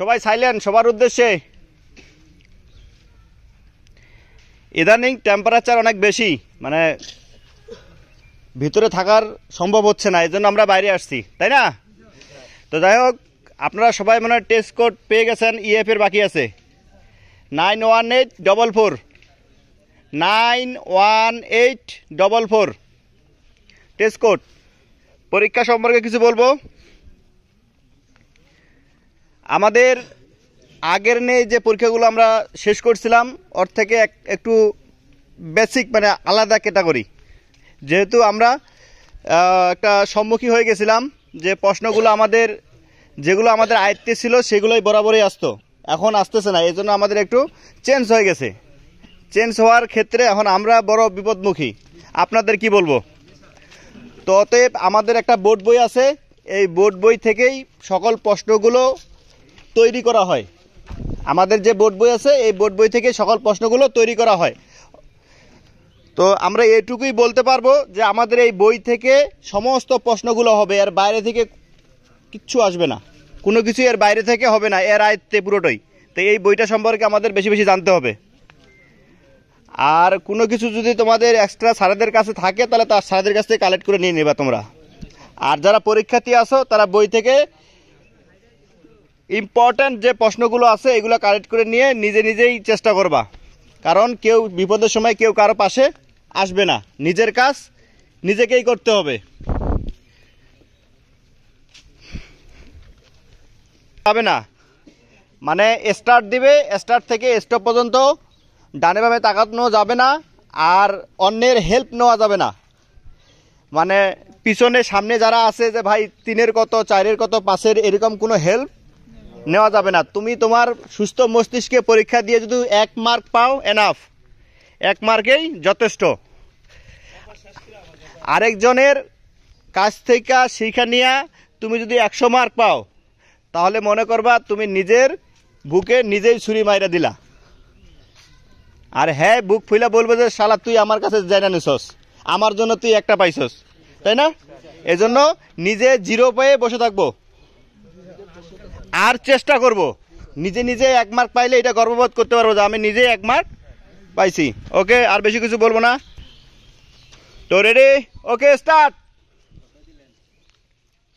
সবাই সাইলেন্ট সবার উদ্দেশ্যে। ইদানিং টেম্পারেচার অনেক বেশি, মানে ভিতরে থাকার সম্ভব হচ্ছে না, এই জন্য আমরা বাইরে আসছি, তাই না? তো যাই হোক, আপনারা সবাই মনে হয় টেস্ট কোড পেয়ে গেছেন। ইএফের বাকি আছে 918444 918444 টেস্ট কোড। পরীক্ষা সম্পর্কে কিছু বলবো। আমাদের আগের নেই যে পরীক্ষাগুলো আমরা শেষ করছিলাম, ওর থেকে একটু বেসিক, মানে আলাদা ক্যাটাগরি। যেহেতু আমরা একটা সম্মুখীন হয়ে গেছিলাম যে প্রশ্নগুলো যেগুলো আমাদের আয়ত্তে ছিল সেগুলোই বরাবরই আসতো, এখন আসতেছে না, এই জন্য আমাদের একটু চেঞ্জ হয়ে গেছে। চেঞ্জ হওয়ার ক্ষেত্রে এখন আমরা বড় বিপদমুখী। আপনাদের কি বলবো? তো অতএব আমাদের একটা বোর্ড বই আছে, এই বোর্ড বই থেকেই সকল প্রশ্নগুলো তৈরি করা হয়। আমাদের যে বোর্ড বই আছে এই বোর্ড বই থেকে সকল প্রশ্নগুলো তৈরি করা হয়। তো আমরা এটুকুই বলতে পারবো যে আমাদের এই বই থেকে সমস্ত প্রশ্নগুলো হবে, এর বাইরে থেকে কিচ্ছু আসবে না, কোনো কিছু এর বাইরে থেকে হবে না, এর আয়ত্তে পুরোটাই। তো এই বইটা সম্পর্কে আমাদের বেশি বেশি জানতে হবে। আর কোনো কিছু যদি তোমাদের এক্সট্রা স্যারদের কাছে থাকে তাহলে তার স্যারদের কাছ থেকে কালেক্ট করে নিয়ে নেবা তোমরা। আর যারা পরীক্ষার্থী আসো তারা বই থেকে ইম্পর্ট্যান্ট যে প্রশ্নগুলো আছে এগুলো কালেক্ট করে নিয়ে নিজেই চেষ্টা করবা, কারণ কেউ বিপদের সময় কেউ কারো পাশে আসবে না, নিজের কাজ নিজেকেই করতে হবে। হবে না মানে স্টার্ট দিবে, স্টার্ট থেকে স্টপ পর্যন্ত ডানে বামে তাকানো যাবে না, আর অন্যের হেল্প নেওয়া যাবে না। মানে পিছনে সামনে যারা আছে যে ভাই 3-এর কত 4-এর কত 5-এর এরকম কোনো হেল্প নেওয়া যাবে না। তুমি তোমার সুস্থ মস্তিষ্কে পরীক্ষা দিয়ে যদি 1 মার্ক পাও এনাফ, 1 মার্কেই যথেষ্ট। আরেকজনের কাছ থেকে শিক্ষা নিয়ে তুমি যদি 100 মার্ক পাও তাহলে মনে করবা তুমি নিজের বুকে নিজেই ছুরি মাইরা দিলা। আর হ্যাঁ, বুক ফুলা বলবো যে শালা তুই আমার কাছে যাই না নিছস, আমার জন্য তুই একটা পাইছস, তাই না? এজন্য নিজে 0 পেয়ে বসে থাকবো আর চেষ্টা করব নিজে 1 মার্ক পাইলে এটা গর্ববোধ করতে পারবো যে আমি নিজে 1 মার্ক পাইছি। ওকে, আর বেশি কিছু বলবো না। তো রেডি? ওকে, স্টার্ট।